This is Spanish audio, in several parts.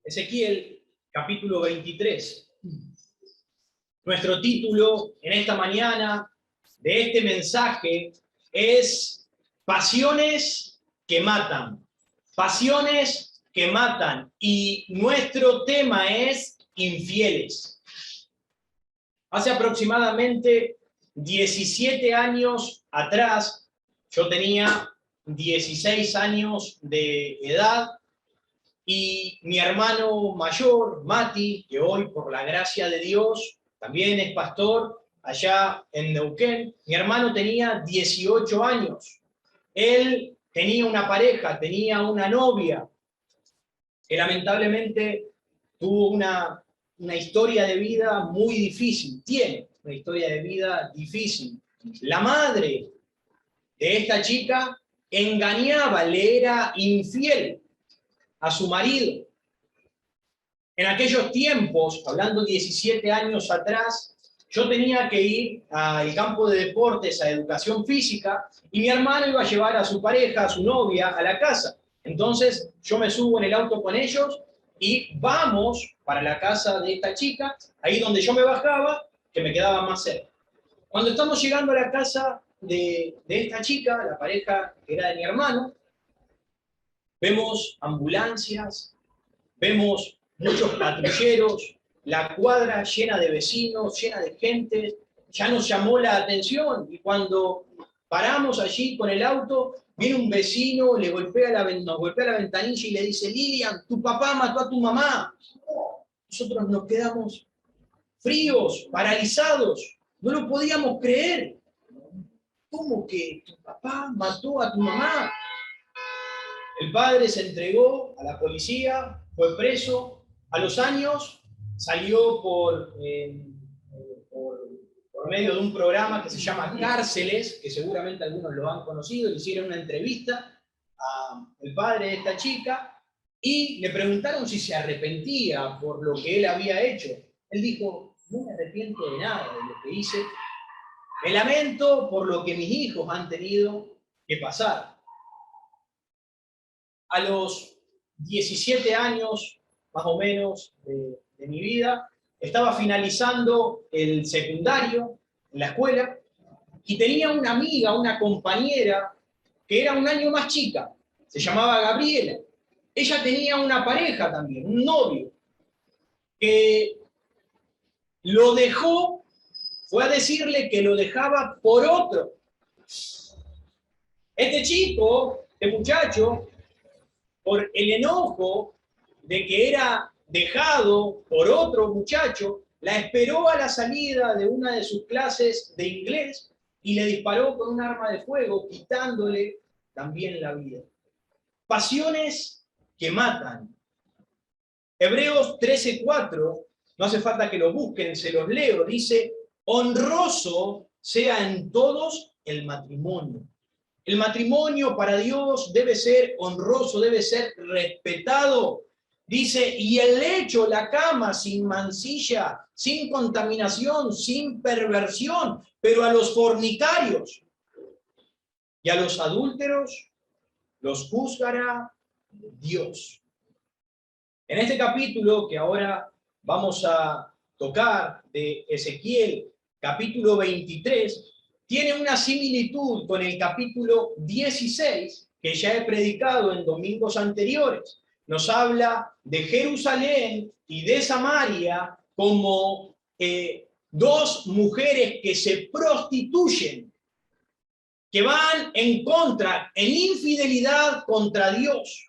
Ezequiel, capítulo 23. Nuestro título en esta mañana de este mensaje es Pasiones que matan. Pasiones que matan. Y nuestro tema es infieles. Hace aproximadamente 17 años atrás, yo tenía 16 años de edad, y mi hermano mayor, Mati, que hoy por la gracia de Dios también es pastor allá en Neuquén, mi hermano tenía 18 años. Él tenía una pareja, tenía una novia, que lamentablemente tuvo una historia de vida muy difícil, tiene una historia de vida difícil. La madre de esta chica engañaba, le era infiel a su marido. En aquellos tiempos, hablando 17 años atrás, yo tenía que ir al campo de deportes, a educación física, y mi hermano iba a llevar a su pareja, a su novia, a la casa. Entonces yo me subo en el auto con ellos y vamos para la casa de esta chica, ahí donde yo me bajaba, que me quedaba más cerca. Cuando estamos llegando a la casa de esta chica, la pareja que era de mi hermano, vemos ambulancias, vemos muchos patrulleros, la cuadra llena de vecinos, llena de gente, ya nos llamó la atención, y cuando paramos allí con el auto, viene un vecino, nos golpea la ventanilla y le dice: Lilian, tu papá mató a tu mamá. Nosotros nos quedamos fríos, paralizados, no lo podíamos creer. ¿Cómo que tu papá mató a tu mamá? El padre se entregó a la policía, fue preso. A los años salió por medio de un programa que se llama Cárceles, que seguramente algunos lo han conocido. Le hicieron una entrevista al padre de esta chica y le preguntaron si se arrepentía por lo que él había hecho. Él dijo: no me arrepiento de nada de lo que hice. Me lamento por lo que mis hijos han tenido que pasar. A los 17 años, más o menos, de mi vida, estaba finalizando el secundario en la escuela y tenía una amiga, una compañera, que era un año más chica, se llamaba Gabriela. Ella tenía una pareja también, un novio, que lo dejó, fue a decirle que lo dejaba por otro. Este chico, este muchacho, por el enojo de que era dejado por otro muchacho, la esperó a la salida de una de sus clases de inglés y le disparó con un arma de fuego, quitándole también la vida. Pasiones que matan. Hebreos 13:4, no hace falta que lo busquen, se los leo, dice: honroso sea en todos el matrimonio. El matrimonio para Dios debe ser honroso, debe ser respetado. Dice: y el lecho, la cama, sin mancilla, sin contaminación, sin perversión. Pero a los fornicarios y a los adúlteros los juzgará Dios. En este capítulo que ahora vamos a tocar, de Ezequiel, capítulo 23, tiene una similitud con el capítulo 16, que ya he predicado en domingos anteriores. Nos habla de Jerusalén y de Samaria como dos mujeres que se prostituyen, que van en contra, en infidelidad contra Dios.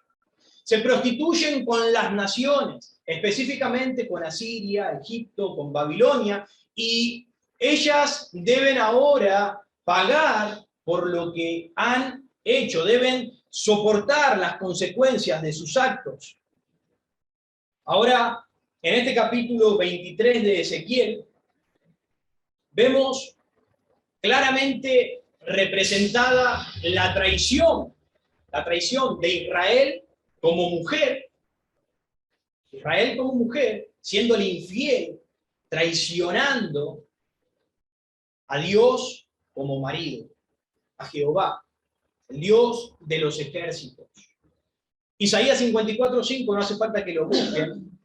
Se prostituyen con las naciones, específicamente con Asiria, Egipto, con Babilonia, y ellas deben ahora pagar por lo que han hecho, deben soportar las consecuencias de sus actos. Ahora, en este capítulo 23 de Ezequiel, vemos claramente representada la traición de Israel como mujer, siéndole infiel, traicionando a Dios como marido, a Jehová, el Dios de los ejércitos. Isaías 54:5, no hace falta que lo busquen,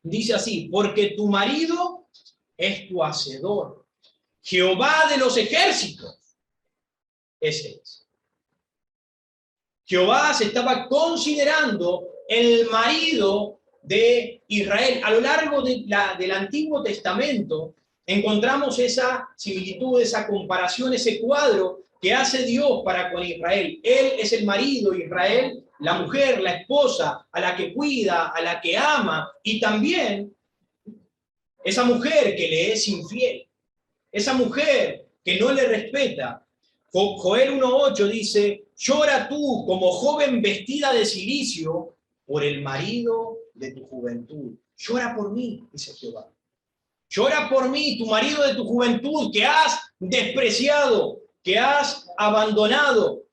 dice así: porque tu marido es tu hacedor, Jehová de los ejércitos, ese es. Jehová se estaba considerando el marido de Israel. A lo largo del Antiguo Testamento encontramos esa similitud, esa comparación, ese cuadro que hace Dios para con Israel. Él es el marido, Israel, la mujer, la esposa, a la que cuida, a la que ama, y también esa mujer que le es infiel, esa mujer que no le respeta. Joel 1:8 dice: llora tú como joven vestida de cilicio por el marido de tu juventud. Llora por mí, dice Jehová. Llora por mí, tu marido de tu juventud, que has despreciado, que has abandonado.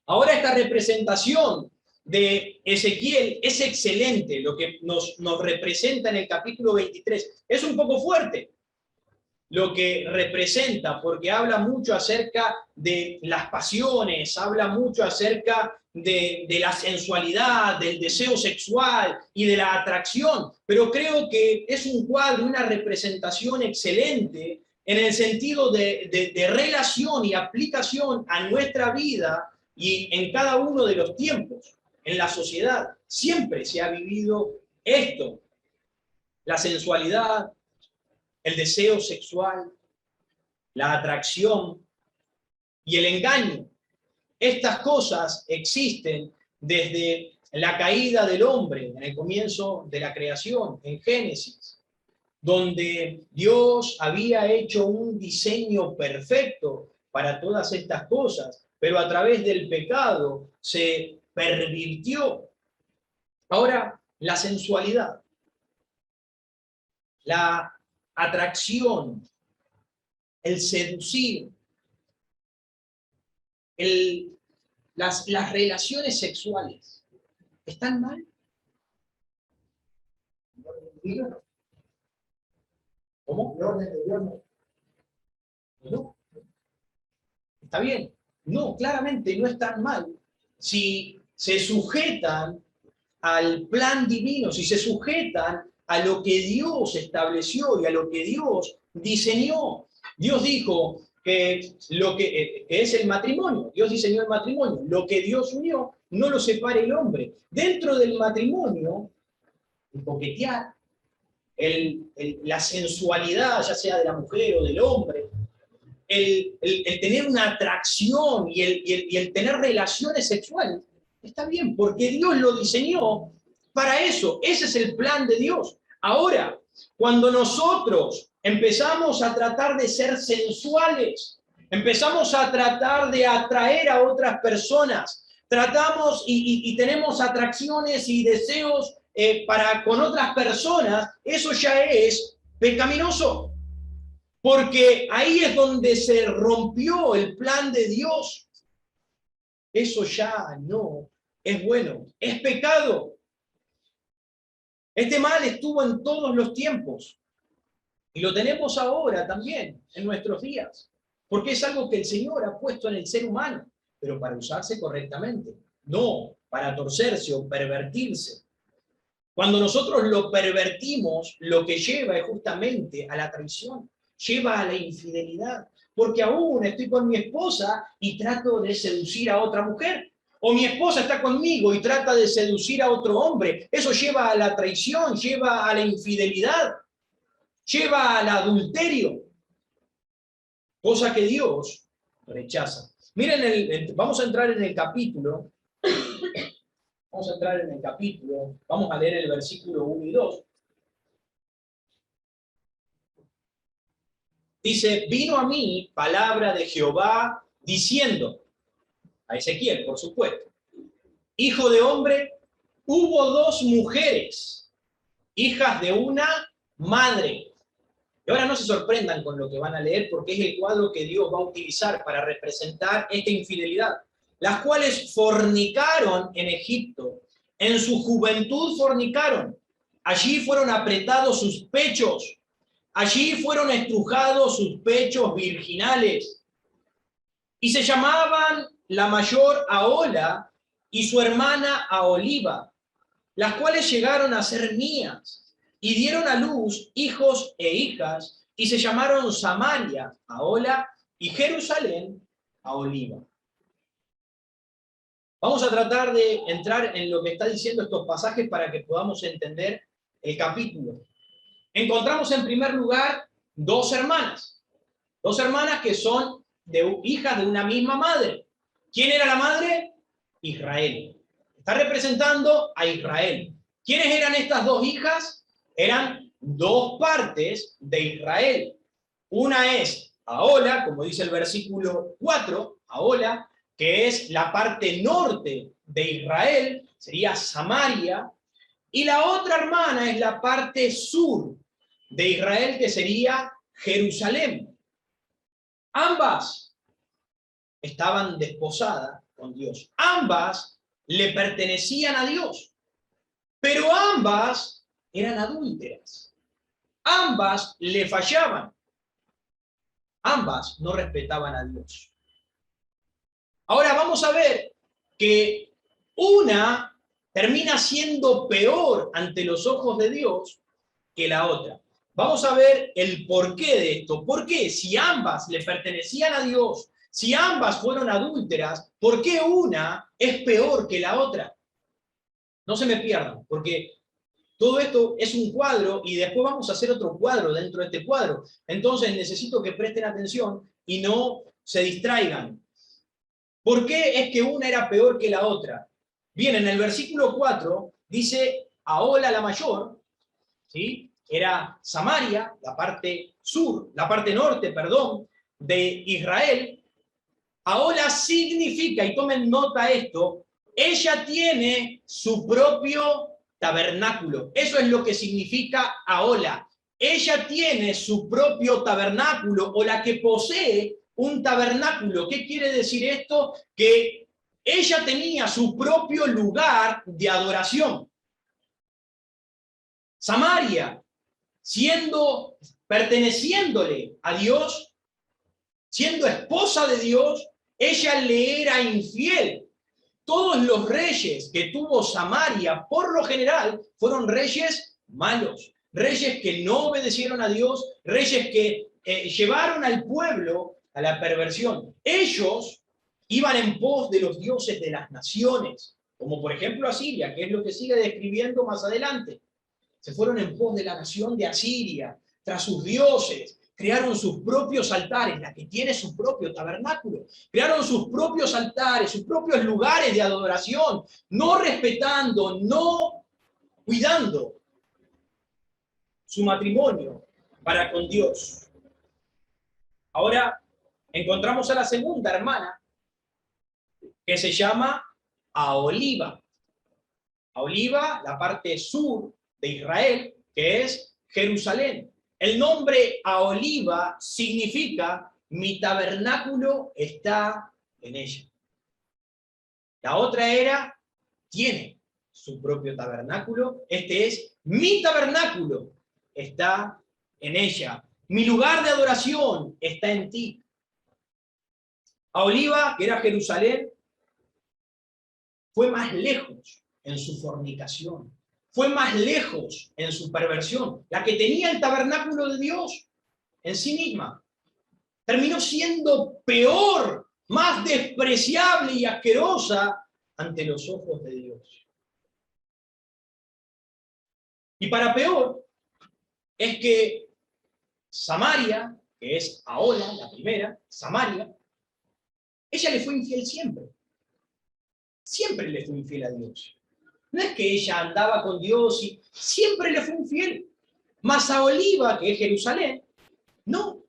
Ahora esta representación de Ezequiel es excelente, lo que nos representa en el capítulo 23. Es un poco fuerte lo que representa, porque habla mucho acerca de las pasiones, habla mucho acerca de la sensualidad, del deseo sexual y de la atracción, pero creo que es un cuadro, una representación excelente en el sentido de relación y aplicación a nuestra vida y en cada uno de los tiempos, en la sociedad. Siempre se ha vivido esto, la sensualidad, el deseo sexual, la atracción y el engaño. Estas cosas existen desde la caída del hombre, en el comienzo de la creación, en Génesis, donde Dios había hecho un diseño perfecto para todas estas cosas, pero a través del pecado se pervirtió. Ahora, la sensualidad, la atracción, el seducir, las relaciones sexuales, ¿están mal? ¿Cómo? No. ¿Está bien? No, claramente no están mal. Si se sujetan al plan divino, si se sujetan a lo que Dios estableció y a lo que Dios diseñó. Dios dijo que lo que es el matrimonio, Dios diseñó el matrimonio, lo que Dios unió, no lo separe el hombre. Dentro del matrimonio, el coquetear, la sensualidad, ya sea de la mujer o del hombre, el tener una atracción y el tener relaciones sexuales, está bien, porque Dios lo diseñó para eso. Ese es el plan de Dios. Ahora, cuando nosotros empezamos a tratar de ser sensuales, empezamos a tratar de atraer a otras personas, tratamos y tenemos atracciones y deseos con otras personas, eso ya es pecaminoso. Porque ahí es donde se rompió el plan de Dios. Eso ya no es bueno, es pecado. Este mal estuvo en todos los tiempos y lo tenemos ahora también, en nuestros días, porque es algo que el Señor ha puesto en el ser humano, pero para usarse correctamente, no para torcerse o pervertirse. Cuando nosotros lo pervertimos, lo que lleva es justamente a la traición, lleva a la infidelidad, porque aún estoy con mi esposa y trato de seducir a otra mujer, o mi esposa está conmigo y trata de seducir a otro hombre. Eso lleva a la traición, lleva a la infidelidad, lleva al adulterio, cosa que Dios rechaza. Miren, vamos a entrar en el capítulo. Vamos a entrar en el capítulo, vamos a leer el versículo 1 y 2. Dice: vino a mí palabra de Jehová diciendo, a Ezequiel, por supuesto: hijo de hombre, hubo dos mujeres, hijas de una madre. Y ahora no se sorprendan con lo que van a leer, porque es el cuadro que Dios va a utilizar para representar esta infidelidad. Las cuales fornicaron en Egipto, en su juventud fornicaron, allí fueron apretados sus pechos, allí fueron estrujados sus pechos virginales, y se llamaban la mayor Ahola y su hermana Aholiba, las cuales llegaron a ser mías, y dieron a luz hijos e hijas, y se llamaron Samaria, Ahola, y Jerusalén, Aholiba. Vamos a tratar de entrar en lo que está diciendo estos pasajes para que podamos entender el capítulo. Encontramos en primer lugar dos hermanas que son hijas de una misma madre. ¿Quién era la madre? Israel. Está representando a Israel. ¿Quiénes eran estas dos hijas? Eran dos partes de Israel. Una es Ahola, como dice el versículo 4, Ahola, que es la parte norte de Israel, sería Samaria, y la otra hermana es la parte sur de Israel, que sería Jerusalén. Ambas estaban desposadas con Dios. Ambas le pertenecían a Dios, pero ambas eran adúlteras. Ambas le fallaban. Ambas no respetaban a Dios. Ahora vamos a ver que una termina siendo peor ante los ojos de Dios que la otra. Vamos a ver el porqué de esto. ¿Por qué? Si ambas le pertenecían a Dios, si ambas fueron adúlteras, ¿por qué una es peor que la otra? No se me pierdan, porque todo esto es un cuadro y después vamos a hacer otro cuadro dentro de este cuadro. Entonces necesito que presten atención y no se distraigan. ¿Por qué es que una era peor que la otra? Bien, en el versículo 4 dice Ahola la mayor, ¿sí? Era Samaria, la parte norte, de Israel. Ahola significa, y tomen nota esto, ella tiene su propio tabernáculo. Eso es lo que significa Ahola. Ella tiene su propio tabernáculo, o la que posee un tabernáculo. ¿Qué quiere decir esto? Que ella tenía su propio lugar de adoración. Samaria, perteneciéndole a Dios, siendo esposa de Dios, ella le era infiel. Todos los reyes que tuvo Samaria, por lo general, fueron reyes malos, reyes que no obedecieron a Dios, reyes que llevaron al pueblo a la perversión. Ellos iban en pos de los dioses de las naciones, como por ejemplo Asiria, que es lo que sigue describiendo más adelante. Se fueron en pos de la nación de Asiria, tras sus dioses, crearon sus propios altares, la que tiene su propio tabernáculo, crearon sus propios altares, sus propios lugares de adoración, no respetando, no cuidando su matrimonio para con Dios. Ahora encontramos a la segunda hermana, que se llama Aholiba. Aholiba, la parte sur de Israel, que es Jerusalén. El nombre Aholiba significa mi tabernáculo está en ella. La otra tiene su propio tabernáculo. Este es mi tabernáculo está en ella. Mi lugar de adoración está en ti. Aholiba, que era Jerusalén, fue más lejos en su fornicación. Fue más lejos en su perversión. La que tenía el tabernáculo de Dios en sí misma terminó siendo peor, más despreciable y asquerosa ante los ojos de Dios. Y para peor, es que Samaria, que es Ahola, la primera, Samaria, ella le fue infiel siempre. Siempre le fue infiel a Dios. No es que ella andaba con Dios y siempre le fue infiel. Mas Aholiba, que es Jerusalén, no.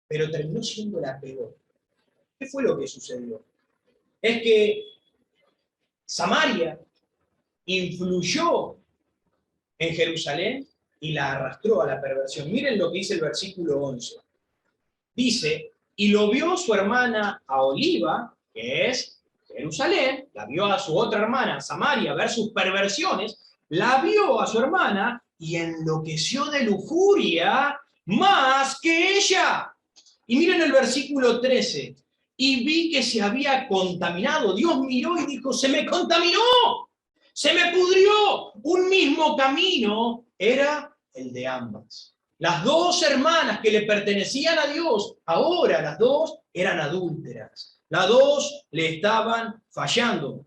Pero terminó siendo la peor. ¿Qué fue lo que sucedió? Es que Samaria influyó en Jerusalén y la arrastró a la perversión. Miren lo que dice el versículo 11. Dice, y lo vio su hermana Aholiba, que es Jerusalén, la vio a su otra hermana, Samaria, ver sus perversiones, la vio a su hermana y enloqueció de lujuria más que ella. Y miren el versículo 13. y vi que se había contaminado. Dios miró y dijo, se me contaminó, se me pudrió. Un mismo camino era el de ambas. Las dos hermanas que le pertenecían a Dios, ahora las dos eran adúlteras. Las dos le estaban fallando.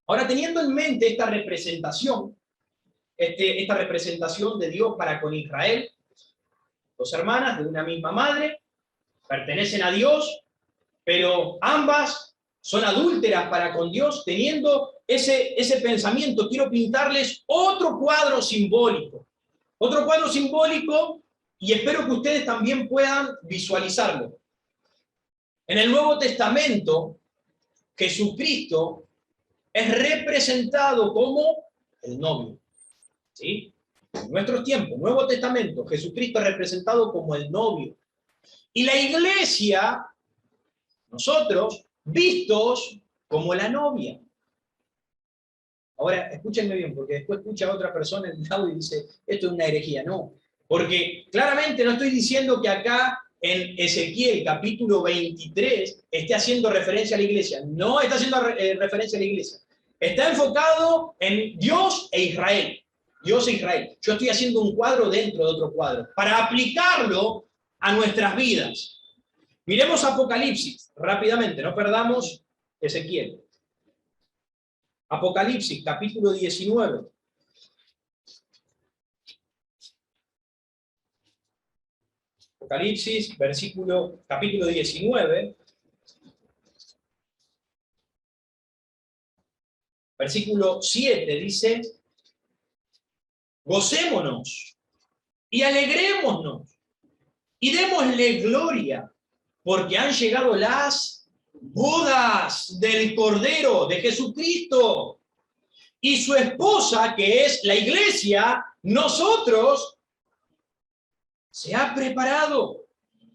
Ahora, teniendo en mente esta representación de Dios para con Israel, dos hermanas de una misma madre, pertenecen a Dios, pero ambas son adúlteras para con Dios. Teniendo ese pensamiento, quiero pintarles otro cuadro simbólico. Otro cuadro simbólico, y espero que ustedes también puedan visualizarlo. En el Nuevo Testamento, Jesucristo es representado como el novio. ¿Sí? En nuestros tiempos, Nuevo Testamento, Jesucristo es representado como el novio. Y la iglesia, nosotros, vistos como la novia. Ahora, escúchenme bien, porque después escucha a otra persona en el audio y dice, esto es una herejía. No, porque claramente no estoy diciendo que acá en Ezequiel capítulo 23 esté haciendo referencia a la iglesia. No está haciendo referencia a la iglesia. Está enfocado en Dios e Israel. Dios e Israel. Yo estoy haciendo un cuadro dentro de otro cuadro para aplicarlo a nuestras vidas. Miremos Apocalipsis rápidamente, no perdamos Ezequiel. Apocalipsis, capítulo 19. Apocalipsis, capítulo 19. Versículo 7 dice, gocémonos y alegrémonos y démosle gloria, porque han llegado las bodas del Cordero, de Jesucristo, y su esposa, que es la iglesia, nosotros, se ha preparado,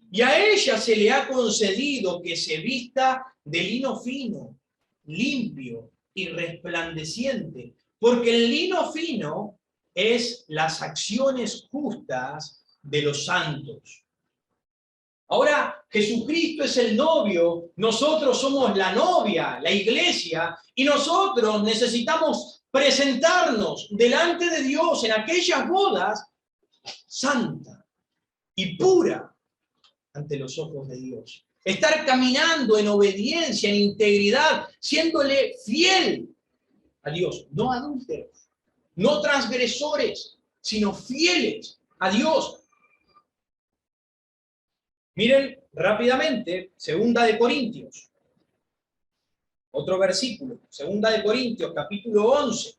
y a ella se le ha concedido que se vista de lino fino, limpio y resplandeciente, porque el lino fino es las acciones justas de los santos. Ahora, Jesucristo es el novio, nosotros somos la novia, la iglesia, y nosotros necesitamos presentarnos delante de Dios en aquellas bodas santa y pura ante los ojos de Dios. Estar caminando en obediencia, en integridad, siéndole fiel a Dios, no adúlteros, no transgresores, sino fieles a Dios. Miren rápidamente, 2 de Corintios. Otro versículo, 2 de Corintios, capítulo 11.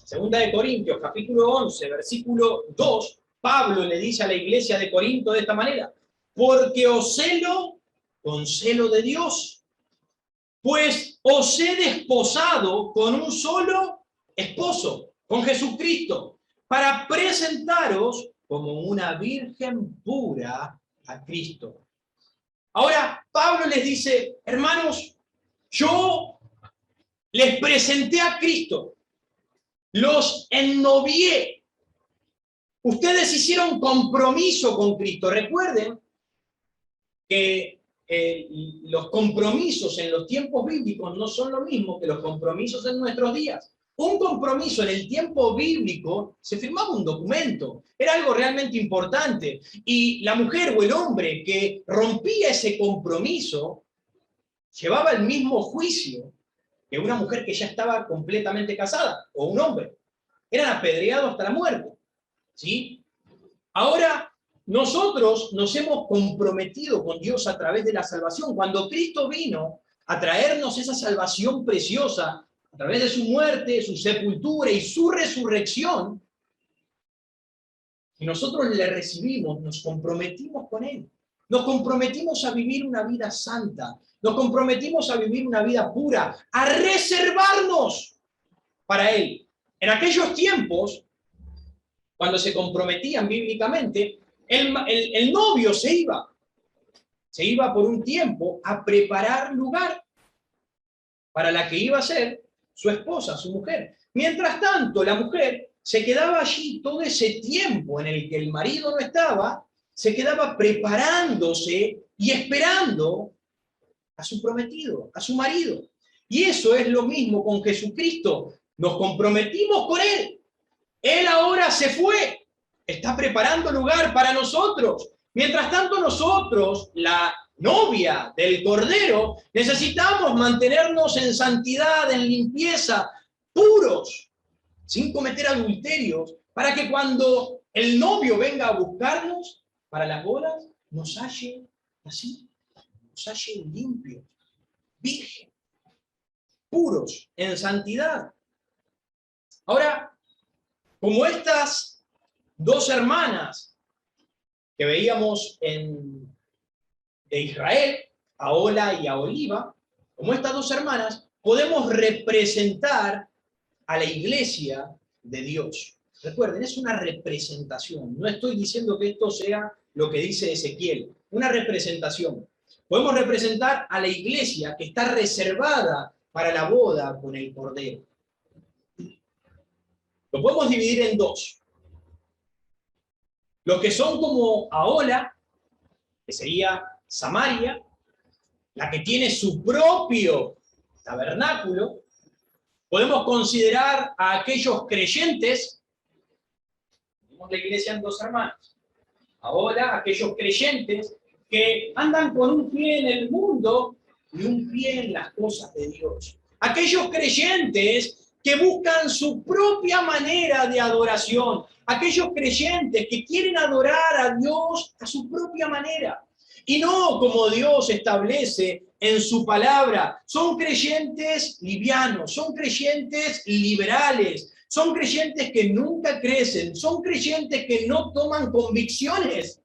Segunda de Corintios, capítulo 11, versículo 2, Pablo le dice a la iglesia de Corinto de esta manera, porque os celo con celo de Dios, pues os he desposado con un solo esposo, con Jesucristo, para presentaros como una virgen pura a Cristo. Ahora, Pablo les dice, hermanos, yo les presenté a Cristo, los ennovié. Ustedes hicieron compromiso con Cristo. Recuerden que los compromisos en los tiempos bíblicos no son lo mismo que los compromisos en nuestros días. Un compromiso en el tiempo bíblico se firmaba un documento, era algo realmente importante. Y la mujer o el hombre que rompía ese compromiso llevaba el mismo juicio que una mujer que ya estaba completamente casada, o un hombre. Eran apedreados hasta la muerte. ¿Sí? Ahora, nosotros nos hemos comprometido con Dios a través de la salvación. Cuando Cristo vino a traernos esa salvación preciosa, a través de su muerte, su sepultura y su resurrección, y nosotros le recibimos, nos comprometimos con Él. Nos comprometimos a vivir una vida santa. Nos comprometimos a vivir una vida pura, a reservarnos para Él. En aquellos tiempos, cuando se comprometían bíblicamente, el novio se iba por un tiempo a preparar lugar para la que iba a ser su esposa, su mujer. Mientras tanto, la mujer se quedaba allí todo ese tiempo en el que el marido no estaba, se quedaba preparándose y esperando a su prometido, a su marido. Y eso es lo mismo con Jesucristo. Nos comprometimos con Él. Él ahora se fue. Está preparando lugar para nosotros. Mientras tanto, nosotros, la novia del Cordero, necesitamos mantenernos en santidad, en limpieza, puros, sin cometer adulterios, para que cuando el novio venga a buscarnos para las bodas, nos halle así, nos halle limpios, virgen, puros, en santidad. Ahora, como estas dos hermanas que veíamos de Israel, Ahola y Aholiba, como estas dos hermanas, podemos representar a la iglesia de Dios. Recuerden, es una representación. No estoy diciendo que esto sea lo que dice Ezequiel, una representación. Podemos representar a la iglesia que está reservada para la boda con el Cordero. Lo podemos dividir en dos. Los que son como Ahola, que sería Samaria, la que tiene su propio tabernáculo. Podemos considerar a aquellos creyentes, tenemos la iglesia en dos hermanos, ahora aquellos creyentes que andan con un pie en el mundo y un pie en las cosas de Dios. Aquellos creyentes que buscan su propia manera de adoración. Aquellos creyentes que quieren adorar a Dios a su propia manera. Y no como Dios establece en su palabra. Son creyentes livianos, son creyentes liberales, son creyentes que nunca crecen, son creyentes que no toman convicciones.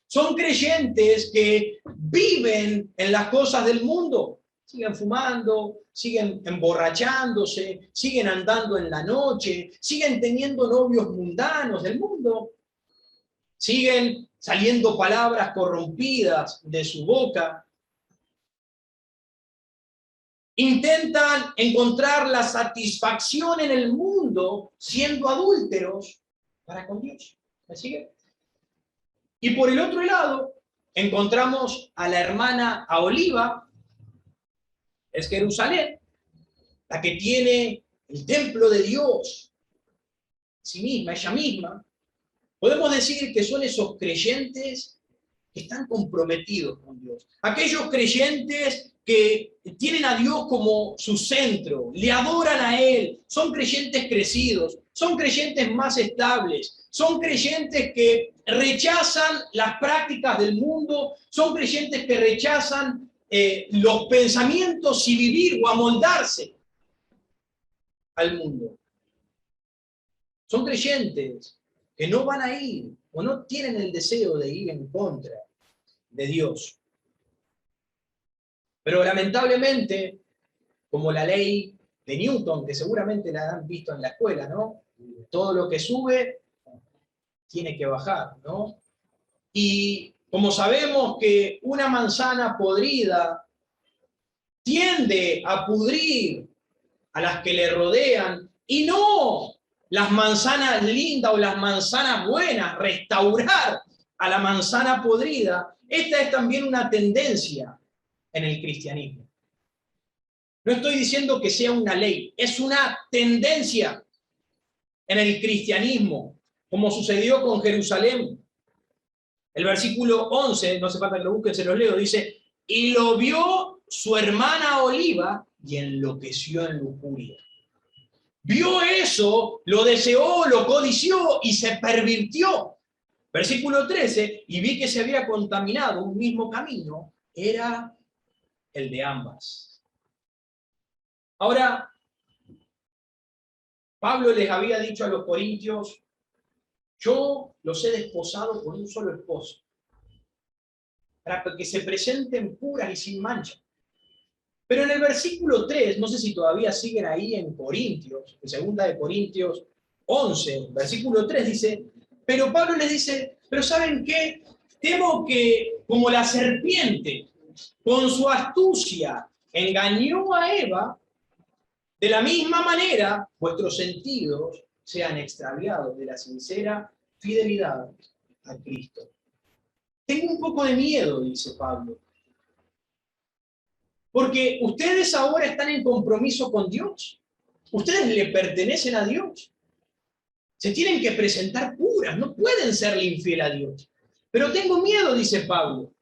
Son creyentes que viven en las cosas del mundo. Siguen fumando, siguen emborrachándose, siguen andando en la noche, siguen teniendo novios mundanos del mundo, siguen saliendo palabras corrompidas de su boca. Intentan encontrar la satisfacción en el mundo siendo adúlteros para con Dios. ¿Me sigue? Y por el otro lado, encontramos a la hermana Aholiba, es Jerusalén, la que tiene el templo de Dios, sí misma, ella misma. Podemos decir que son esos creyentes que están comprometidos con Dios. Aquellos creyentes que tienen a Dios como su centro, le adoran a Él, son creyentes crecidos, son creyentes más estables, son creyentes que rechazan las prácticas del mundo, son creyentes que rechazan los pensamientos y vivir o amoldarse al mundo. Son creyentes que no van a ir o no tienen el deseo de ir en contra de Dios. Pero lamentablemente, como la ley de Newton, que seguramente la han visto en la escuela, ¿no? Todo lo que sube tiene que bajar, ¿no? Y como sabemos que una manzana podrida tiende a pudrir a las que le rodean, y no las manzanas lindas o las manzanas buenas, restaurar a la manzana podrida, esta es también una tendencia en el cristianismo. No estoy diciendo que sea una ley, es una tendencia en el cristianismo, como sucedió con Jerusalén. El versículo 11, no hace falta que lo busquen, se los leo, dice, y lo vio su hermana Oliva y enloqueció en lujuria. Vio eso, lo deseó, lo codició y se pervirtió. Versículo 13, y vi que se había contaminado un mismo camino, era el de ambas. Ahora, Pablo les había dicho a los corintios, yo los he desposado con un solo esposo, para que se presenten puras y sin mancha. Pero en el versículo 3, no sé si todavía siguen ahí en Corintios, en 2 de Corintios 11, versículo 3 dice, pero Pablo les dice, pero ¿saben qué? Temo que como la serpiente con su astucia engañó a Eva, De la misma manera, vuestros sentidos sean extraviados de la sincera fidelidad a Cristo. Tengo un poco de miedo, dice Pablo, porque ustedes ahora están en compromiso con Dios. Ustedes le pertenecen a Dios. Se tienen que presentar puras, no pueden serle infiel a Dios. Pero tengo miedo, dice Pablo,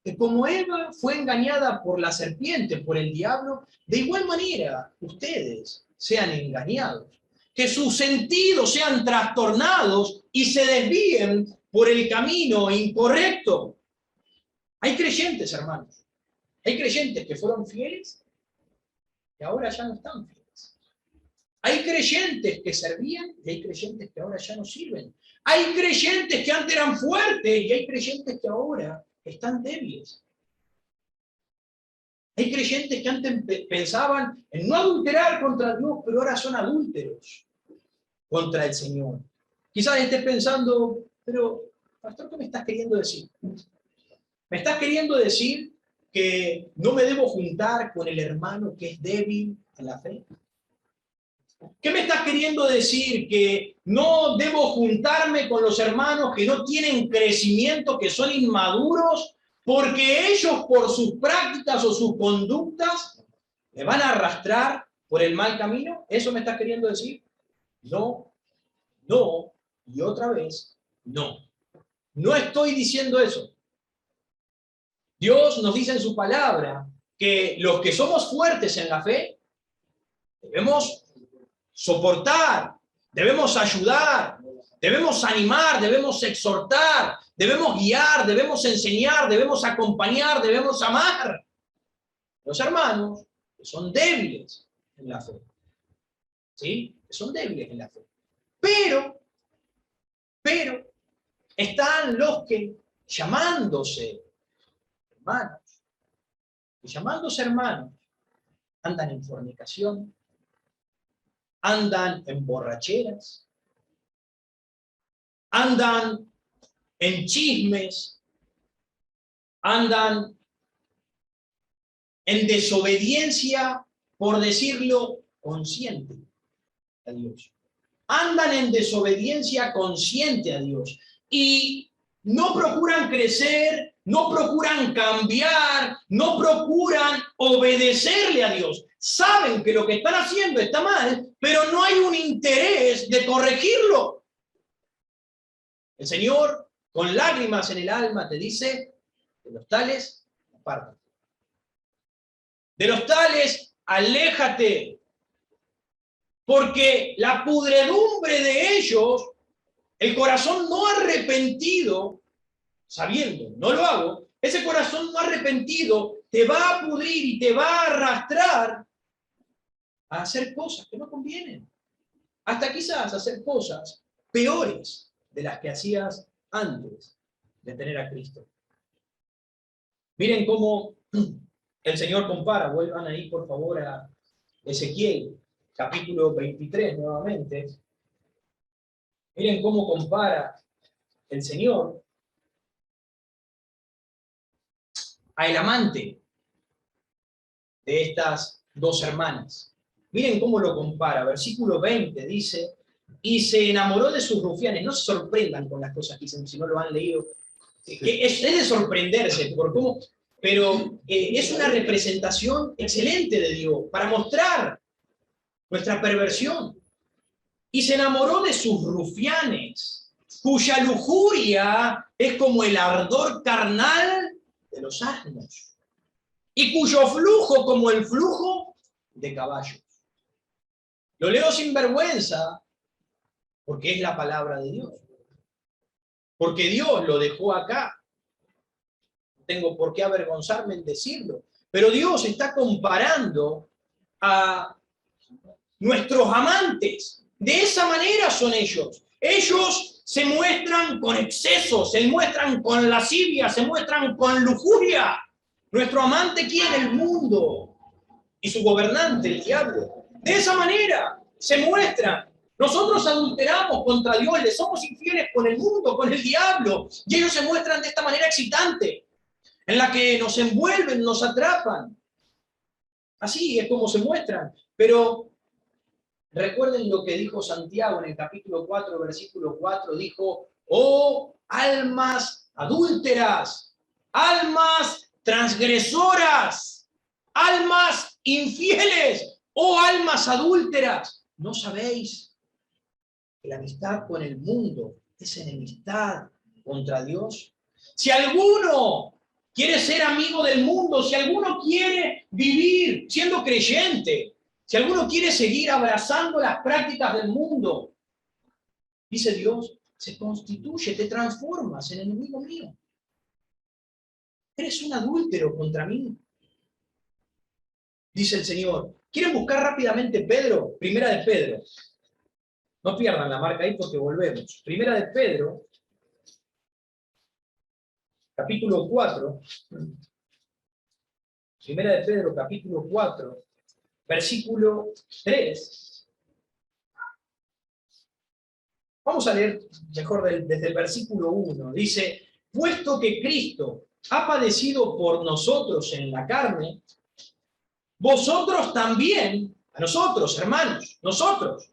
que como Eva fue engañada por la serpiente, por el diablo, de igual manera ustedes sean engañados. Que sus sentidos sean trastornados y se desvíen por el camino incorrecto. Hay creyentes, hermanos. Hay creyentes que fueron fieles y ahora ya no están fieles. Hay creyentes que servían y hay creyentes que ahora ya no sirven. Hay creyentes que antes eran fuertes y hay creyentes que ahora están débiles. Hay creyentes que antes pensaban en no adulterar contra Dios, pero ahora son adúlteros contra el Señor. Quizás estés pensando, pero, pastor, ¿qué me estás queriendo decir? ¿Me estás queriendo decir que no me debo juntar con el hermano que es débil en la fe? ¿Qué me estás queriendo decir? ¿Que no debo juntarme con los hermanos que no tienen crecimiento, que son inmaduros, porque ellos por sus prácticas o sus conductas me van a arrastrar por el mal camino? ¿Eso me estás queriendo decir? No, no, y otra vez, no. No estoy diciendo eso. Dios nos dice en su palabra que los que somos fuertes en la fe debemos soportar, debemos ayudar, debemos animar, debemos exhortar, debemos guiar, debemos enseñar, debemos acompañar, debemos amar. Los hermanos que son débiles en la fe, ¿sí? Que son débiles en la fe. Pero, están los que llamándose hermanos, andan en fornicación, andan en borracheras, andan en chismes, andan en desobediencia, por decirlo, consciente a Dios. Andan en desobediencia consciente a Dios y no procuran crecer, no procuran cambiar, no procuran obedecerle a Dios. Saben que lo que están haciendo está mal, pero no hay un interés de corregirlo. El Señor, con lágrimas en el alma, te dice, de los tales, apártate. De los tales, aléjate. Porque la pudredumbre de ellos, el corazón no arrepentido, sabiendo, no lo hago, ese corazón no arrepentido te va a pudrir y te va a arrastrar a hacer cosas que no convienen. Hasta quizás hacer cosas peores de las que hacías antes de tener a Cristo. Miren cómo el Señor compara, vuelvan ahí por favor a Ezequiel, capítulo 23 nuevamente. Miren cómo compara el Señor a el amante de estas dos hermanas. Miren cómo lo compara. Versículo 20 dice, y se enamoró de sus rufianes. No se sorprendan con las cosas que dicen, si no lo han leído. Es de sorprenderse por cómo, pero es una representación excelente de Dios para mostrar nuestra perversión. Y se enamoró de sus rufianes, cuya lujuria es como el ardor carnal de los asnos, y cuyo flujo como el flujo de caballos. Lo leo sin vergüenza, porque es la palabra de Dios. Porque Dios lo dejó acá. No tengo por qué avergonzarme en decirlo. Pero Dios está comparando a nuestros amantes. De esa manera son ellos. Ellos se muestran con exceso, se muestran con lascivia, se muestran con lujuria. Nuestro amante, ¿quién? El mundo. Y su gobernante, el diablo. De esa manera se muestran. Nosotros adulteramos contra Dios, le somos infieles con el mundo, con el diablo. Y ellos se muestran de esta manera excitante, en la que nos envuelven, nos atrapan. Así es como se muestran. Pero recuerden lo que dijo Santiago en el capítulo 4, versículo 4. Dijo, oh almas adúlteras, almas transgresoras, almas infieles, oh almas adúlteras. ¿No sabéis que la amistad con el mundo es enemistad contra Dios? Si alguno quiere ser amigo del mundo, si alguno quiere vivir siendo creyente, si alguno quiere seguir abrazando las prácticas del mundo, dice Dios, se constituye, te transformas en enemigo mío. Eres un adúltero contra mí, dice el Señor. ¿Quieren buscar rápidamente Pedro? Primera de Pedro. No pierdan la marca ahí porque volvemos. Primera de Pedro, capítulo 4. Primera de Pedro, capítulo 4, versículo 3. Vamos a leer mejor desde el versículo 1. Dice, puesto que Cristo ha padecido por nosotros en la carne, vosotros también, a nosotros, hermanos, nosotros,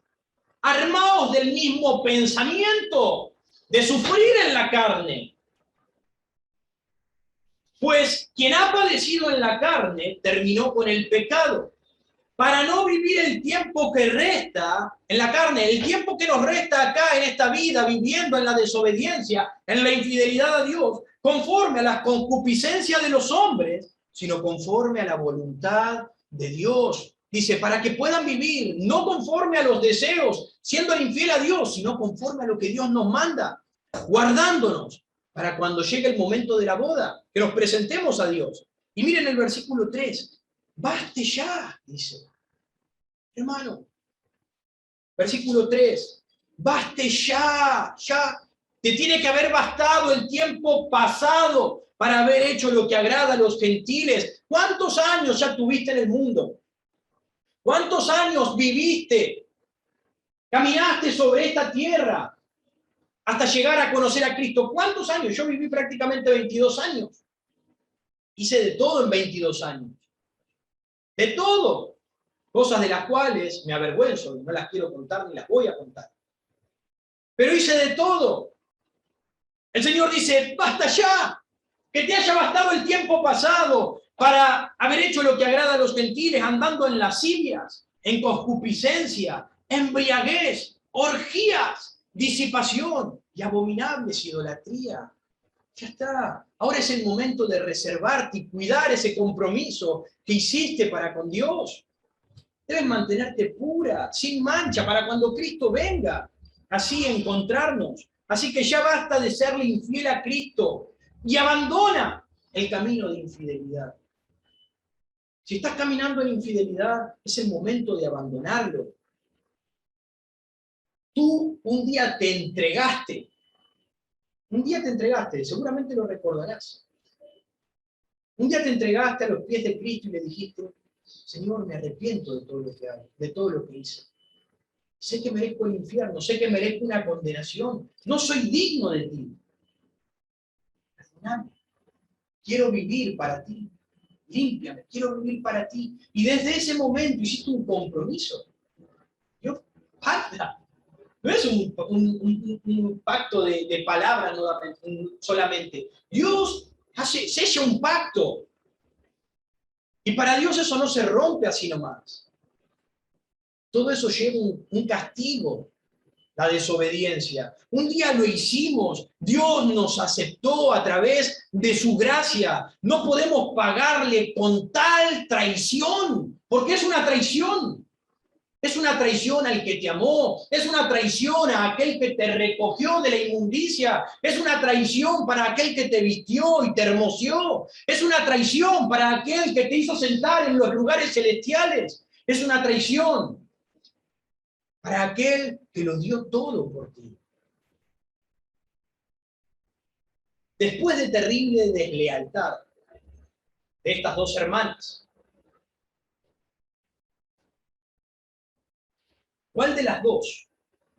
armaos del mismo pensamiento de sufrir en la carne. Pues quien ha padecido en la carne terminó con el pecado, para no vivir el tiempo que resta en la carne, el tiempo que nos resta acá en esta vida, viviendo en la desobediencia, en la infidelidad a Dios, conforme a la concupiscencia de los hombres, sino conforme a la voluntad de Dios. Dice, para que puedan vivir, no conforme a los deseos, siendo infiel a Dios, sino conforme a lo que Dios nos manda, guardándonos para cuando llegue el momento de la boda, que nos presentemos a Dios. Y miren el versículo 3. Baste ya, dice. Hermano, versículo 3. Baste ya, ya. Te tiene que haber bastado el tiempo pasado para haber hecho lo que agrada a los gentiles. ¿Cuántos años ya tuviste en el mundo? ¿Cuántos años viviste? Caminaste sobre esta tierra hasta llegar a conocer a Cristo. ¿Cuántos años? Yo viví prácticamente 22 años. Hice de todo en 22 años. De todo. Cosas de las cuales me avergüenzo y no las quiero contar ni las voy a contar. Pero hice de todo. El Señor dice, basta ya, que te haya bastado el tiempo pasado para haber hecho lo que agrada a los gentiles, andando en lascivias, en concupiscencia, embriaguez, orgías, disipación y abominables idolatría. Ya está. Ahora es el momento de reservarte y cuidar ese compromiso que hiciste para con Dios. Debes mantenerte pura, sin mancha, para cuando Cristo venga, así encontrarnos. Así que ya basta de serle infiel a Cristo y abandona el camino de infidelidad. Si estás caminando en infidelidad, es el momento de abandonarlo. Tú un día te entregaste. Un día te entregaste, seguramente lo recordarás. Un día te entregaste a los pies de Cristo y le dijiste, Señor, me arrepiento de todo lo que hago, de todo lo que hice. Sé que merezco el infierno, sé que merezco una condenación. No soy digno de ti. Perdóname. Quiero vivir para ti. Límpiame, quiero vivir para ti. Y desde ese momento hiciste un compromiso. Dios, basta. No es un pacto de palabras solamente. Dios sella un pacto. Y para Dios eso no se rompe así nomás. Todo eso lleva un castigo, la desobediencia. Un día lo hicimos, Dios nos aceptó a través de su gracia. No podemos pagarle con tal traición, porque es una traición. Es una traición al que te amó, es una traición a aquel que te recogió de la inmundicia, es una traición para aquel que te vistió y te hermoseó, es una traición para aquel que te hizo sentar en los lugares celestiales, es una traición para aquel que lo dio todo por ti. Después de terrible deslealtad de estas dos hermanas, ¿cuál de las dos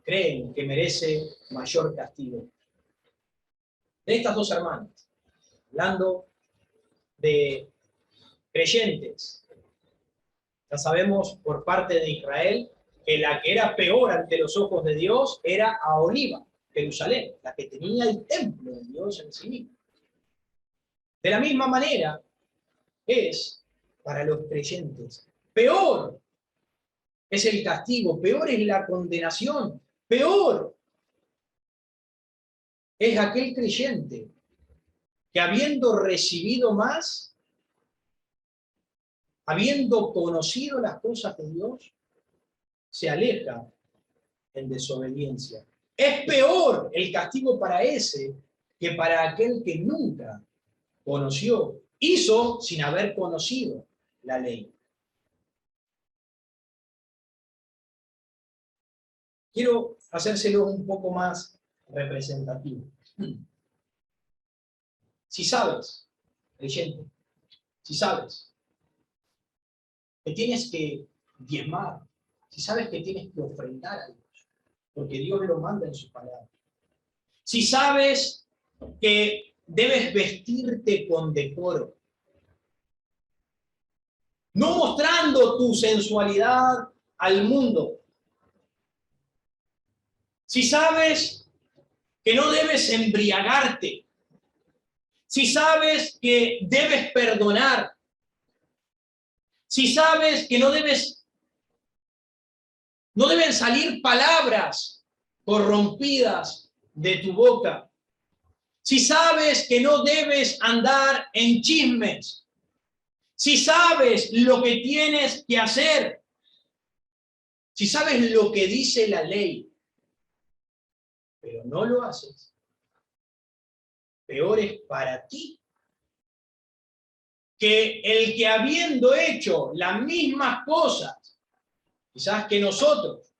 creen que merece mayor castigo? De estas dos hermanas, hablando de creyentes, Ya sabemos por parte de Israel que la que era peor ante los ojos de Dios era Aholiba, Jerusalén, la que tenía el templo de Dios en sí mismo. De la misma manera es para los creyentes. Peor es el castigo, peor es la condenación, peor es aquel creyente que habiendo recibido más, habiendo conocido las cosas de Dios, se aleja en desobediencia. Es peor el castigo para ese que para aquel que nunca conoció, hizo sin haber conocido la ley. Quiero hacérselo un poco más representativo. Si sabes, creyente, si sabes que tienes que diezmar, si sabes que tienes que ofrendar a Dios, porque Dios lo manda en su palabra, si sabes que debes vestirte con decoro, no mostrando tu sensualidad al mundo, si sabes que no debes embriagarte, si sabes que debes perdonar, si sabes que no deben salir palabras corrompidas de tu boca, si sabes que no debes andar en chismes, si sabes lo que tienes que hacer, si sabes lo que dice la ley, pero no lo haces, peor es para ti que el que habiendo hecho las mismas cosas, quizás que nosotros,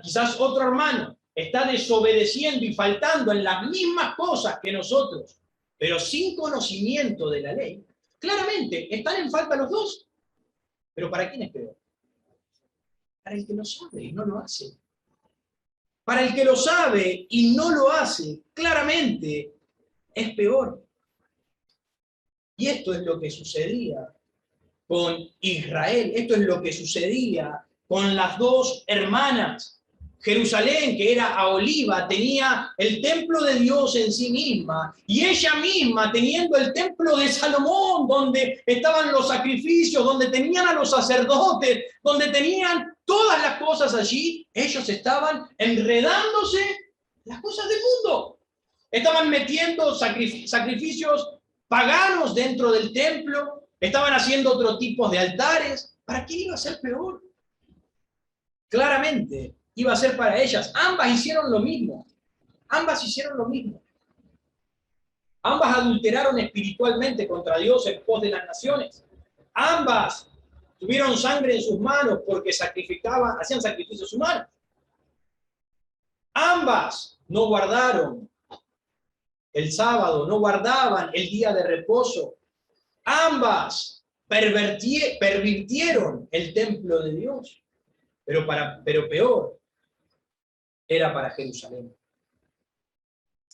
quizás otro hermano, está desobedeciendo y faltando en las mismas cosas que nosotros, pero sin conocimiento de la ley, claramente están en falta los dos. Pero ¿para quién es peor? Para el que lo sabe y no lo hace. Para el que lo sabe y no lo hace, claramente es peor. Y esto es lo que sucedía con Israel, esto es lo que sucedía con las dos hermanas. Jerusalén, que era Aholiba, tenía el templo de Dios en sí misma, y ella misma teniendo el templo de Salomón, donde estaban los sacrificios, donde tenían a los sacerdotes, donde tenían todas las cosas allí, ellos estaban enredándose las cosas del mundo. Estaban metiendo sacrificios paganos dentro del templo, estaban haciendo otro tipo de altares. ¿Para quién iba a ser peor? Claramente iba a ser para ellas. Ambas hicieron lo mismo. Ambas hicieron lo mismo. Ambas adulteraron espiritualmente contra Dios en pos de las naciones. Ambas tuvieron sangre en sus manos porque hacían sacrificios humanos. Ambas no guardaron el sábado, no guardaban el día de reposo. Ambas pervirtieron el templo de Dios. Pero peor era para Jerusalén.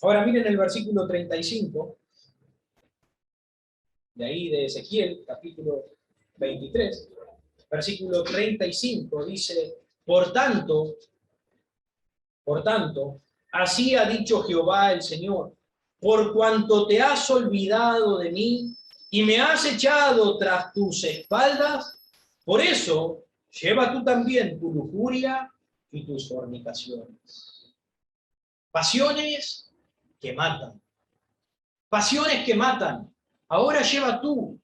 Ahora miren el versículo 35, de ahí de Ezequiel, capítulo 23, versículo 35, dice, por tanto, así ha dicho Jehová el Señor, por cuanto te has olvidado de mí y me has echado tras tus espaldas, por eso lleva tú también tu lujuria y tus fornicaciones. Pasiones que matan. Pasiones que matan. Ahora lleva tú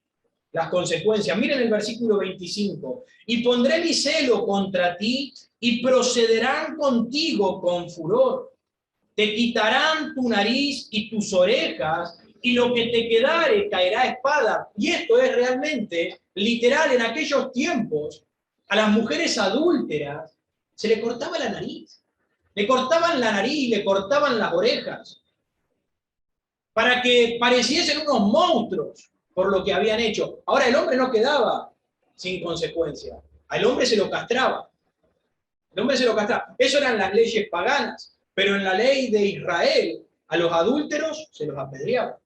las consecuencias. Miren el versículo 25. Y pondré mi celo contra ti y procederán contigo con furor. Te quitarán tu nariz y tus orejas y lo que te quedare caerá a espada. Y esto es realmente literal. En aquellos tiempos, a las mujeres adúlteras se le cortaba la nariz. Le cortaban la nariz, le cortaban las orejas, para que pareciesen unos monstruos por lo que habían hecho. Ahora el hombre no quedaba sin consecuencia. Al hombre se lo castraba. El hombre se lo castraba. Eso eran las leyes paganas. Pero en la ley de Israel, a los adúlteros se los apedreaba.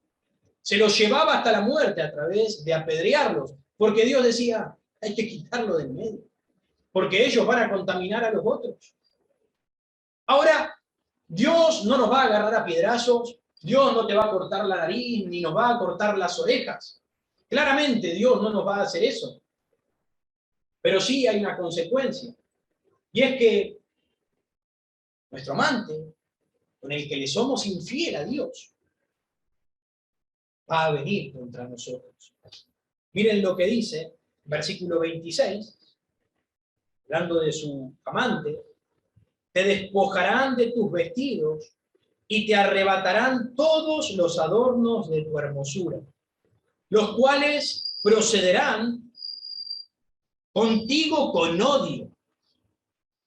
Se los llevaba hasta la muerte a través de apedrearlos. Porque Dios decía, hay que quitarlo del medio, porque ellos van a contaminar a los otros. Ahora, Dios no nos va a agarrar a piedrazos, Dios no te va a cortar la nariz, ni nos va a cortar las orejas. Claramente Dios no nos va a hacer eso. Pero sí hay una consecuencia. Y es que nuestro amante, con el que le somos infiel a Dios, va a venir contra nosotros. Miren lo que dice, versículo 26, hablando de su amante: te despojarán de tus vestidos y te arrebatarán todos los adornos de tu hermosura, los cuales procederán contigo con odio,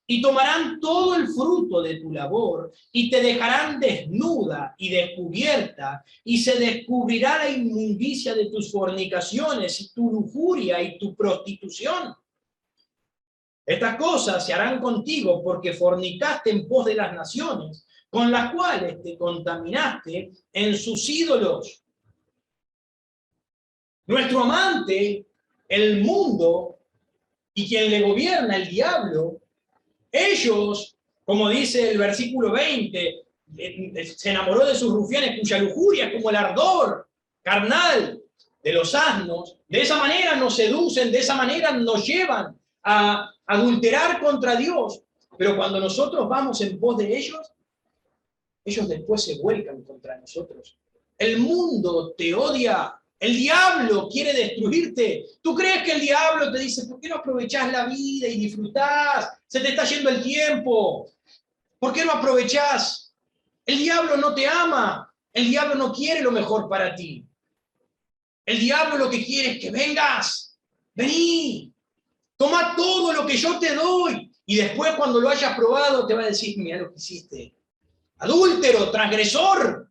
y tomarán todo el fruto de tu labor, y te dejarán desnuda y descubierta, y se descubrirá la inmundicia de tus fornicaciones, y tu lujuria y tu prostitución. Estas cosas se harán contigo porque fornicaste en pos de las naciones, con las cuales te contaminaste en sus ídolos. Nuestro amante, el mundo, y quien le gobierna, el diablo, ellos, como dice el versículo 20, se enamoró de sus rufianes, cuya lujuria es como el ardor carnal de los asnos. De esa manera nos seducen, de esa manera nos llevan a adulterar contra Dios. Pero cuando nosotros vamos en pos de ellos, ellos después se vuelcan contra nosotros. El mundo te odia. El diablo quiere destruirte. ¿Tú crees que el diablo te dice, ¿por qué no aprovechás la vida y disfrutás? Se te está yendo el tiempo. ¿Por qué no aprovechás? El diablo no te ama. El diablo no quiere lo mejor para ti. El diablo lo que quiere es que vengas. Vení. Toma todo lo que yo te doy. Y después, cuando lo hayas probado, te va a decir, mira lo que hiciste. Adúltero, transgresor.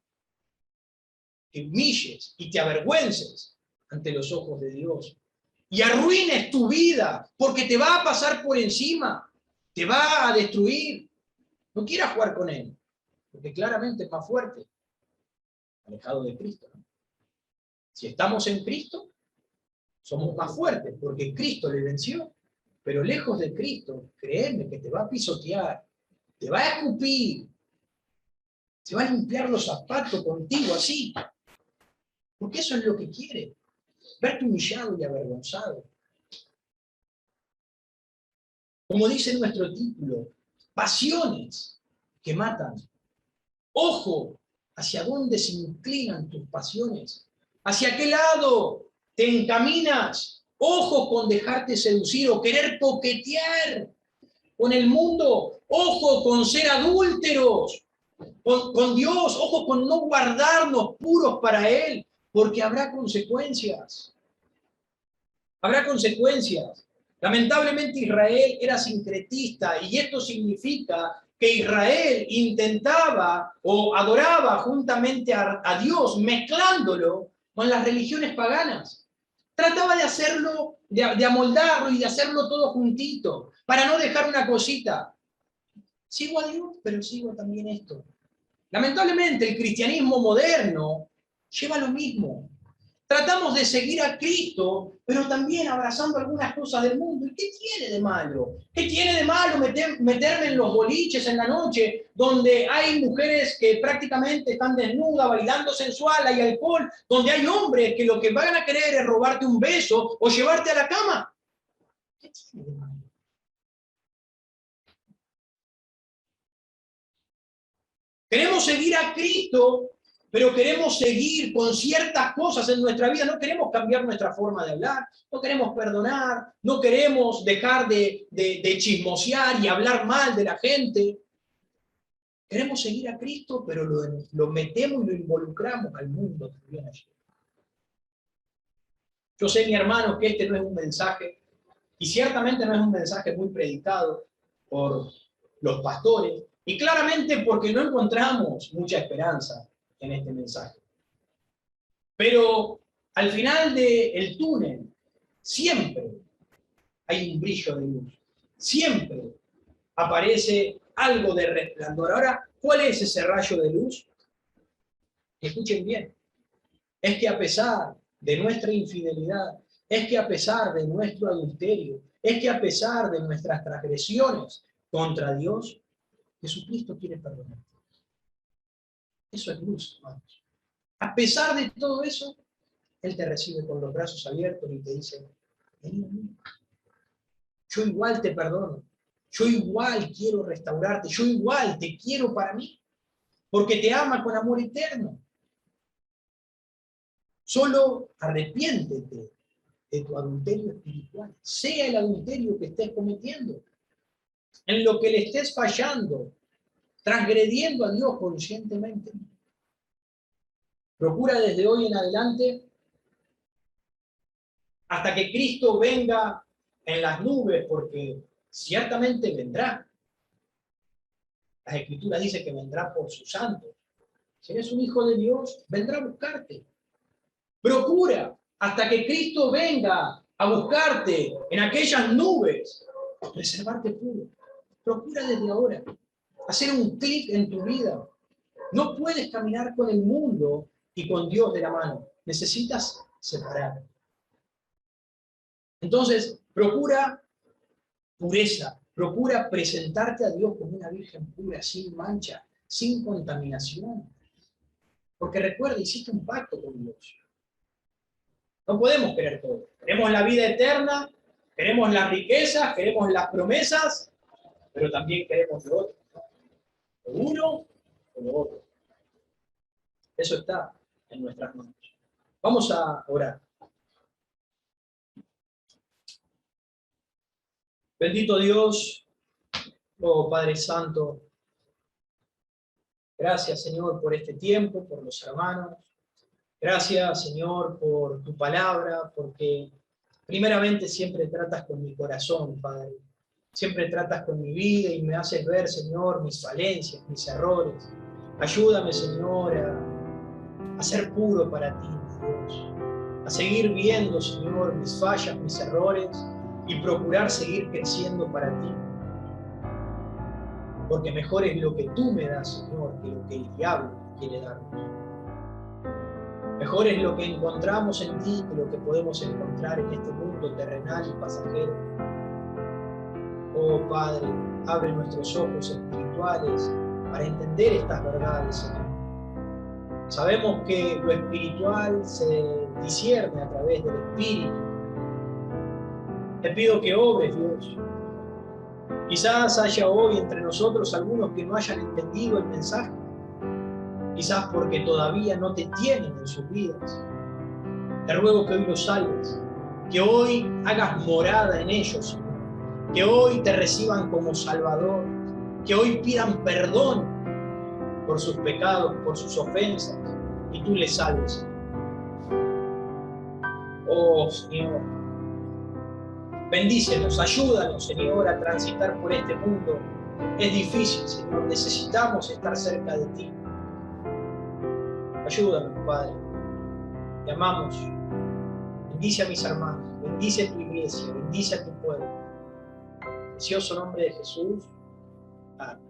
Que humilles y te avergüences ante los ojos de Dios y arruines tu vida, porque te va a pasar por encima, te va a destruir. No quieras jugar con él, porque claramente es más fuerte, alejado de Cristo, ¿no? Si estamos en Cristo, somos más fuertes, porque Cristo le venció, pero lejos de Cristo, créeme que te va a pisotear, te va a escupir, se va a limpiar los zapatos contigo así. Porque eso es lo que quiere, verte humillado y avergonzado. Como dice nuestro título, pasiones que matan. Ojo, ¿hacia dónde se inclinan tus pasiones? ¿Hacia qué lado te encaminas? Ojo con dejarte seducir o querer coquetear con el mundo. Ojo con ser adúlteros con Dios. Ojo con no guardarnos puros para Él. Porque habrá consecuencias. Habrá consecuencias. Lamentablemente Israel era sincretista y esto significa que Israel intentaba o adoraba juntamente a Dios mezclándolo con las religiones paganas. Trataba de hacerlo, de amoldarlo y de hacerlo todo juntito para no dejar una cosita. Sigo a Dios, pero sigo también esto. Lamentablemente el cristianismo moderno lleva lo mismo. Tratamos de seguir a Cristo, pero también abrazando algunas cosas del mundo. ¿Y qué tiene de malo? ¿Qué tiene de malo meterme en los boliches en la noche, donde hay mujeres que prácticamente están desnudas, bailando sensual, hay alcohol, donde hay hombres que lo que van a querer es robarte un beso o llevarte a la cama? ¿Qué tiene de malo? Queremos seguir a Cristo, pero queremos seguir con ciertas cosas en nuestra vida. No queremos cambiar nuestra forma de hablar, no queremos perdonar, no queremos dejar de chismosear y hablar mal de la gente. Queremos seguir a Cristo, pero lo metemos y lo involucramos al mundo también allí. Yo sé, mi hermano, que este no es un mensaje, y ciertamente no es un mensaje muy predicado por los pastores, y claramente porque no encontramos mucha esperanza en este mensaje. Pero al final del túnel siempre hay un brillo de luz. Siempre aparece algo de resplandor. Ahora, ¿cuál es ese rayo de luz? Escuchen bien. Es que a pesar de nuestra infidelidad, es que a pesar de nuestro adulterio, es que a pesar de nuestras transgresiones contra Dios, Jesucristo quiere perdonar. Eso es luz, hermanos. A pesar de todo eso, Él te recibe con los brazos abiertos y te dice, vení a mí. Yo igual te perdono. Yo igual quiero restaurarte. Yo igual te quiero para mí. Porque te ama con amor eterno. Solo arrepiéntete de tu adulterio espiritual. Sea el adulterio que estés cometiendo. En lo que le estés fallando. Transgrediendo a Dios conscientemente. Procura desde hoy en adelante, hasta que Cristo venga en las nubes, porque ciertamente vendrá. Las Escrituras dicen que vendrá por sus santos. Si eres un hijo de Dios, vendrá a buscarte. Procura hasta que Cristo venga a buscarte en aquellas nubes, preservarte puro. Procura desde ahora hacer un clic en tu vida. No puedes caminar con el mundo y con Dios de la mano. Necesitas separar. Entonces, procura pureza. Procura presentarte a Dios como una virgen pura, sin mancha, sin contaminación. Porque recuerda, hiciste un pacto con Dios. No podemos querer todo. Queremos la vida eterna, queremos las riquezas, queremos las promesas, pero también queremos lo otro. Lo uno o lo otro. Eso está en nuestras manos. Vamos a orar. Bendito Dios, oh Padre Santo, gracias Señor por este tiempo, por los hermanos. Gracias Señor por tu palabra, porque primeramente siempre tratas con mi corazón, Padre. Siempre tratas con mi vida y me haces ver, Señor, mis falencias, mis errores. Ayúdame, Señor, a ser puro para ti, Dios. A seguir viendo, Señor, mis fallas, mis errores y procurar seguir creciendo para ti. Porque mejor es lo que tú me das, Señor, que lo que el diablo quiere darnos. Mejor es lo que encontramos en ti que lo que podemos encontrar en este mundo terrenal y pasajero. Oh Padre, abre nuestros ojos espirituales para entender estas verdades, Señor. Sabemos que lo espiritual se discierne a través del Espíritu. Te pido que obres, Dios. Quizás haya hoy entre nosotros algunos que no hayan entendido el mensaje. Quizás porque todavía no te tienen en sus vidas. Te ruego que hoy los salves, que hoy hagas morada en ellos, Señor. Que hoy te reciban como Salvador, que hoy pidan perdón por sus pecados, por sus ofensas, y tú les salves. Oh, Señor, bendícenos, ayúdanos, Señor, a transitar por este mundo. Es difícil, Señor, necesitamos estar cerca de ti. Ayúdanos, Padre. Te amamos. Bendice a mis hermanos, bendice a tu iglesia, bendice a tu pueblo. Precioso nombre de Jesús. Amén.